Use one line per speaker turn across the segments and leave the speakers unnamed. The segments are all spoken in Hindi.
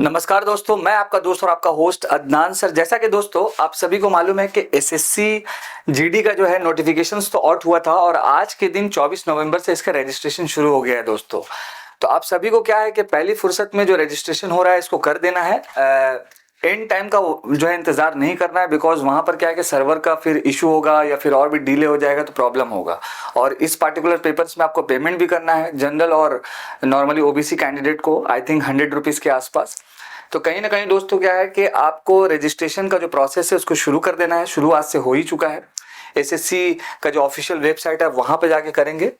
नमस्कार दोस्तों, मैं आपका दोस्त और आपका होस्ट अदनान सर। जैसा कि दोस्तों आप सभी को मालूम है कि एसएससी जीडी का जो है नोटिफिकेशंस तो आउट हुआ था और आज के दिन 24 नवंबर से इसका रजिस्ट्रेशन शुरू हो गया है दोस्तों। तो आप सभी को क्या है कि पहली फुर्सत में जो रजिस्ट्रेशन हो रहा है इसको कर देना है। एंड टाइम का जो है इंतजार नहीं करना है, बिकॉज वहां पर क्या है कि सर्वर का फिर इशू होगा या फिर और भी डिले हो जाएगा तो प्रॉब्लम होगा। और इस पार्टिकुलर पेपर्स में आपको पेमेंट भी करना है, जनरल और नॉर्मली ओबीसी कैंडिडेट को आई थिंक 100 रुपीज के आसपास। तो कहीं ना कहीं दोस्तों क्या है कि आपको रजिस्ट्रेशन का जो प्रोसेस है उसको शुरू कर देना है। शुरू आज से हो ही चुका है। एसएससी का जो ऑफिशियल वेबसाइट है वहां पे जाके करेंगे।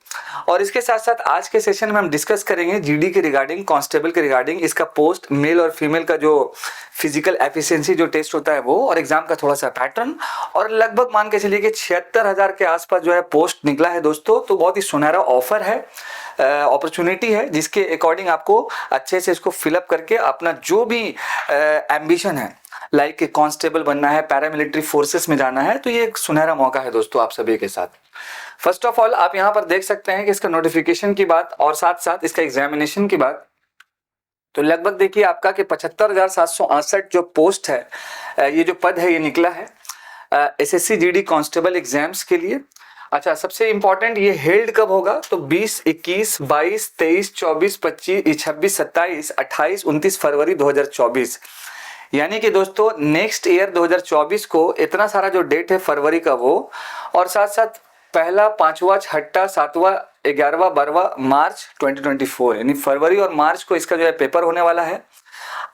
और इसके साथ साथ आज के सेशन में हम डिस्कस करेंगे जीडी के रिगार्डिंग, कांस्टेबल के रिगार्डिंग, इसका पोस्ट मेल और फीमेल का जो फिजिकल एफिशिएंसी जो टेस्ट होता है वो, और एग्जाम का थोड़ा सा पैटर्न। और लगभग मान के चलिए कि 76,000 के आसपास जो है पोस्ट निकला है दोस्तों। तो बहुत ही सुनहरा ऑफर है, अपॉर्चुनिटी है, जिसके अकॉर्डिंग आपको अच्छे से इसको फिलअप करके अपना जो भी एम्बिशन है, लाइक कांस्टेबल बनना है, पैरामिलिट्री फोर्सेस में जाना है, तो ये एक सुनहरा मौका है दोस्तों आप सभी के साथ। फर्स्ट ऑफ ऑल आप यहाँ पर देख सकते हैं कि इसका नोटिफिकेशन की बात और साथ साथ इसका एग्जामिनेशन की बात। तो लगभग देखिए आपका कि 75,768 जो पोस्ट है, ये जो पद है ये निकला है एसएससी जीडी कांस्टेबल एग्जाम्स के लिए। अच्छा, सबसे इंपॉर्टेंट ये हेल्ड कब होगा, तो 20, 21, 22, 23, 24, 25, 26, 27, 28, 29 फरवरी 2024। यानी कि दोस्तों नेक्स्ट ईयर 2024 को इतना सारा जो डेट है फरवरी का वो, और साथ साथ पहला, पांचवा, छठा, सातवां, 11वां, 12वां मार्च 2024, यानी फरवरी और मार्च को इसका जो है पेपर होने वाला है।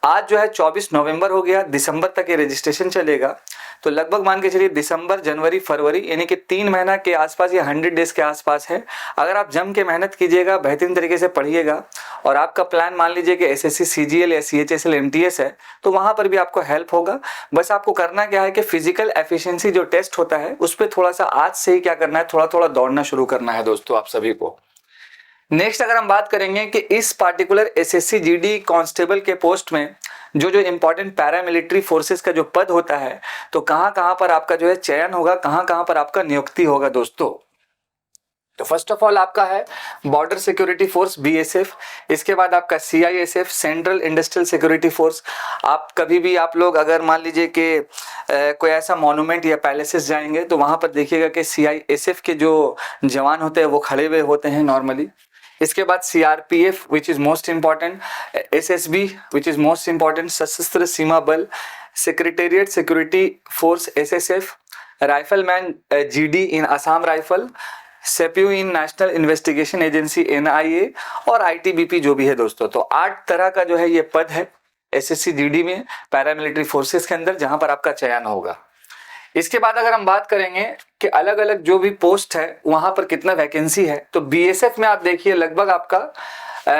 आज जो है 24 नवंबर हो गया, दिसंबर तक ये रजिस्ट्रेशन चलेगा। तो लगभग मान के चलिए दिसंबर, जनवरी, फरवरी, यानी कि 3 महीना के आसपास या 100 डेज के आसपास है। अगर आप जम के मेहनत कीजिएगा, बेहतरीन तरीके से पढ़िएगा, और आपका प्लान मान लीजिए कि एसएससी सीजीएल या सीएचएसएल एमटीएस है, तो वहां पर भी आपको हेल्प होगा। बस आपको करना क्या है कि फिजिकल एफिशिएंसी जो टेस्ट होता है उस पर थोड़ा सा आज से ही क्या करना है, थोड़ा थोड़ा दौड़ना शुरू करना है दोस्तों आप सभी को। नेक्स्ट अगर हम बात करेंगे कि इस पार्टिकुलर एसएससी जीडी कांस्टेबल के पोस्ट में जो जो इंपॉर्टेंट पैरामिलिट्री फोर्सेस का जो पद होता है, तो कहां कहां पर आपका जो है चयन होगा, कहां कहां पर आपका नियुक्ति होगा दोस्तों। तो फर्स्ट ऑफ ऑल आपका है बॉर्डर सिक्योरिटी फोर्स बीएसएफ। इसके बाद आपका CISF, central industrial security force. आप कभी भी आप लोग अगर मान लीजिए कि कोई ऐसा मॉन्यूमेंट या पैलेसेस जाएंगे तो वहां पर देखिएगा कि सीआईएसएफ के जो जवान होते हैं वो खड़े हुए होते हैं नॉर्मली। इसके बाद CRPF which is most important, SSB which is most important, Sashastra Seema Bal, secretariat security force SSF, rifleman GD in Assam rifle, sepoy in national investigation agency NIA, और आईटीबीपी जो भी है दोस्तों। तो 8 तरह का जो है ये पद है एसएससी जीडी में पैरामिलिट्री फोर्सेस के अंदर, जहां पर आपका चयन होगा। इसके बाद अगर हम बात करेंगे कि अलग अलग जो भी पोस्ट है वहां पर कितना वैकेंसी है, तो बीएसएफ में आप देखिए लगभग आपका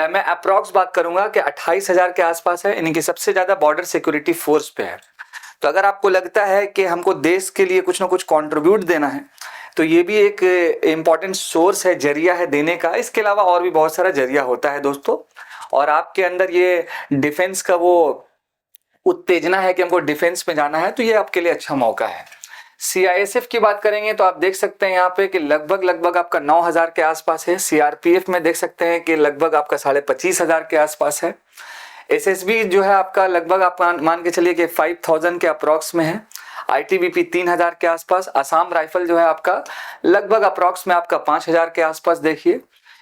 मैं अप्रॉक्स बात करूंगा कि 28,000 के आसपास है, यानी कि सबसे ज्यादा बॉर्डर सिक्योरिटी फोर्स पे है। तो अगर आपको लगता है कि हमको देश के लिए कुछ ना कुछ कंट्रीब्यूट देना है, तो ये भी एक इम्पॉर्टेंट सोर्स है, जरिया है देने का। इसके अलावा और भी बहुत सारा जरिया होता है दोस्तों, और आपके अंदर ये डिफेंस का वो उत्तेजना है कि हमको डिफेंस में जाना है, तो ये आपके लिए अच्छा मौका है। सीआईएसएफ की बात करेंगे तो आप देख सकते हैं यहाँ पे कि लगभग आपका 9,000 के आसपास है। सीआरपीएफ में देख सकते हैं कि लगभग आपका 25,500 के आसपास है। एसएसबी जो है आपका लगभग आप मान के चलिए कि 5,000 के अप्रॉक्स में है। आईटीबीपी 3,000 के आसपास। असम राइफल जो है आपका लगभग अप्रॉक्स में आपका 5,000 के आसपास देखिए।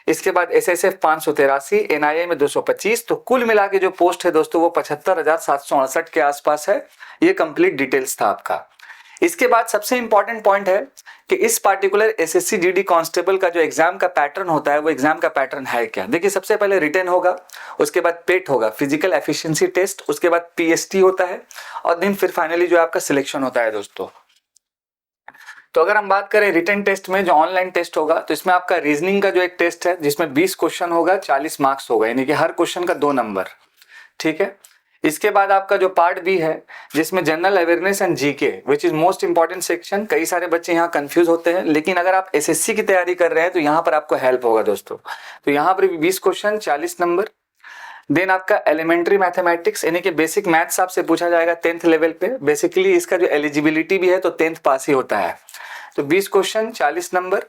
इसके बाद एसएसएफ 583, एनआईए में 225। तो कुल मिला के जो पोस्ट है दोस्तों वो 75,768 के आसपास है। ये कंप्लीट डिटेल्स था आपका। इसके बाद सबसे इंपॉर्टेंट पॉइंट है कि इस पार्टिकुलर एसएससी जीडी कांस्टेबल का जो एग्जाम का पैटर्न होता है वो एग्जाम का पैटर्न है क्या। देखिए सबसे पहले रिटन होगा, उसके बाद पेट होगा, फिजिकल एफिशिएंसी टेस्ट, उसके बाद पीएसटी होता है, और दिन फिर फाइनली जो आपका सिलेक्शन होता है दोस्तों। तो अगर हम बात करें रिटन टेस्ट में जो ऑनलाइन टेस्ट होगा, तो इसमें आपका रीजनिंग का जो एक टेस्ट है जिसमें 20 क्वेश्चन होगा, 40 मार्क्स होगा, यानी कि हर क्वेश्चन का 2 नंबर, ठीक है। इसके बाद आपका जो पार्ट बी है जिसमें general awareness and GK which is most important section. कई सारे बच्चे यहाँ कंफ्यूज होते हैं, लेकिन अगर आप एसएससी की तैयारी कर रहे हैं तो यहाँ पर आपको हेल्प होगा दोस्तों। तो यहाँ पर भी 20 क्वेश्चन, 40 नंबर। देन आपका एलिमेंट्री मैथमेटिक्स, यानी कि बेसिक मैथ्स आपसे पूछा जाएगा 10th लेवल पे। बेसिकली इसका जो एलिजिबिलिटी भी है तो 10th पास ही होता है। तो 20 क्वेश्चन, 40 नंबर।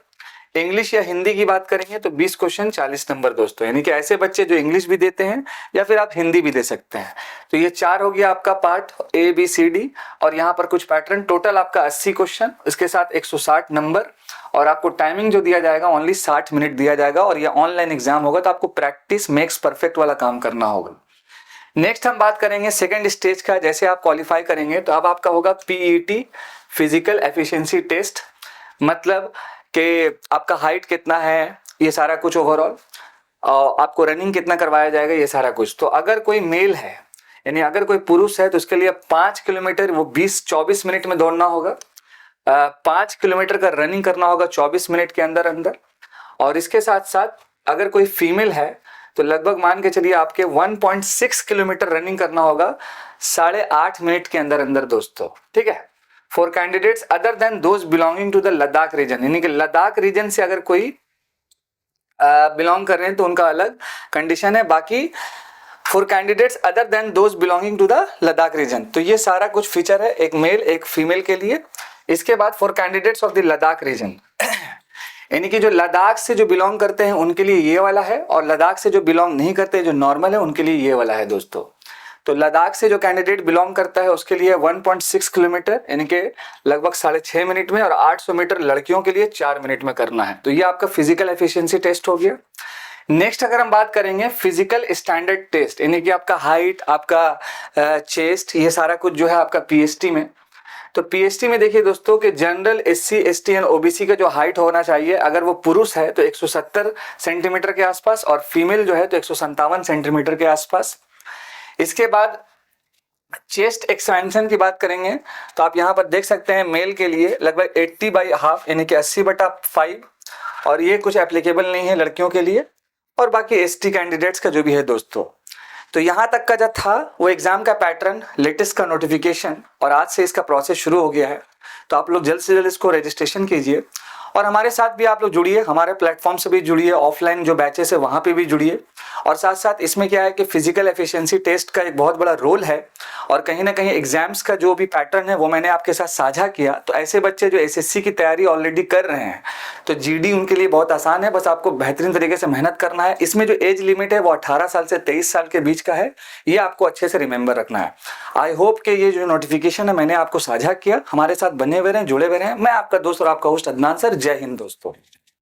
इंग्लिश या हिंदी की बात करेंगे तो 20 क्वेश्चन 40 नंबर दोस्तों, यानी कि ऐसे बच्चे जो इंग्लिश भी देते हैं या फिर आप हिंदी भी दे सकते हैं। तो ये 4 हो गया आपका part A B C D, और यहाँ पर कुछ पैटर्न, टोटल आपका 80 क्वेश्चन, इसके साथ 160 नंबर, और आपको टाइमिंग जो दिया जाएगा ओनली 60 मिनट दिया जाएगा, और ये ऑनलाइन एग्जाम होगा तो आपको प्रैक्टिस मेक्स परफेक्ट वाला काम करना होगा। नेक्स्ट हम बात करेंगे सेकंड स्टेज का। जैसे आप क्वालिफाई करेंगे तो अब आपका होगा पीईटी, फिजिकल एफिशिएंसी टेस्ट, मतलब कि आपका हाइट कितना है, ये सारा कुछ ओवरऑल, आपको रनिंग कितना करवाया जाएगा, ये सारा कुछ। तो अगर कोई मेल है, यानी अगर कोई पुरुष है, तो उसके लिए 5 किलोमीटर वो 20-24 मिनट में दौड़ना होगा, 5 किलोमीटर का रनिंग करना होगा 24 मिनट के अंदर अंदर, और इसके साथ साथ अगर कोई फीमेल है तो लगभग मान के चलिए आपके 1.6 किलोमीटर रनिंग करना होगा 8.5 मिनट के अंदर अंदर दोस्तों, ठीक है। For candidates other than those belonging to the Ladakh region, यानी कि लद्दाख रीजन से अगर कोई बिलोंग कर रहे हैं तो उनका अलग कंडीशन है। बाकी for candidates other than those belonging to the Ladakh region, तो ये सारा कुछ फीचर है एक मेल एक फीमेल के लिए। इसके बाद for candidates of the Ladakh region, यानी कि जो लद्दाख से जो बिलोंग करते हैं उनके लिए ये वाला है, और लद्दाख से जो बिलोंग नहीं करते जो नॉर्मल है उनके लिए ये वाला है दोस्तों। तो लद्दाख से जो कैंडिडेट बिलोंग करता है उसके लिए 1.6 किलोमीटर यानी कि लगभग 6.5 मिनट में, और 800 मीटर लड़कियों के लिए 4 मिनट में करना है। तो ये आपका फिजिकल एफिशिएंसी टेस्ट हो गया। नेक्स्ट अगर हम बात करेंगे फिजिकल स्टैंडर्ड टेस्ट, यानी कि आपका हाइट, आपका चेस्ट, ये सारा कुछ जो है आपका पीएसटी में। तो पीएसटी में देखिए दोस्तों कि general SC ST and OBC का जो हाइट होना चाहिए, अगर वो पुरुष है तो 170 सेंटीमीटर के आसपास, और फीमेल जो है तो 157 सेंटीमीटर के आसपास। इसके बाद चेस्ट एक्सपेंशन की बात करेंगे तो आप यहाँ पर देख सकते हैं मेल के लिए लगभग 80/½ यानी कि 80/5, और ये कुछ एप्लीकेबल नहीं है लड़कियों के लिए, और बाकी एसटी कैंडिडेट्स का जो भी है दोस्तों। तो यहाँ तक का जो था वो एग्जाम का पैटर्न, लेटेस्ट का नोटिफिकेशन, और आज से इसका प्रोसेस शुरू हो गया है। तो आप लोग जल्द से जल्द इसको रजिस्ट्रेशन कीजिए, और हमारे साथ भी आप लोग जुड़िए, हमारे प्लेटफॉर्म से भी जुड़िए, ऑफलाइन जो बैचेस है वहाँ पे भी जुड़िए। और साथ साथ इसमें क्या है कि फिजिकल एफिशिएंसी टेस्ट का एक बहुत बड़ा रोल है, और कहीं ना कहीं एग्जाम्स का जो भी पैटर्न है वो मैंने आपके साथ साझा किया। तो ऐसे बच्चे जो एसएससी की तैयारी ऑलरेडी कर रहे हैं तो जीडी उनके लिए बहुत आसान है, बस आपको बेहतरीन तरीके से मेहनत करना है। इसमें जो एज लिमिट है वो 18 साल से 23 साल के बीच का है, ये आपको अच्छे से रिमेंबर रखना है। आई होप कि ये जो नोटिफिकेशन है मैंने आपको साझा किया, हमारे साथ बने हुए रहें, जुड़े हुए रहें। मैं आपका दोस्त और आपका होस्ट अदनान सर, जय हिंद दोस्तों।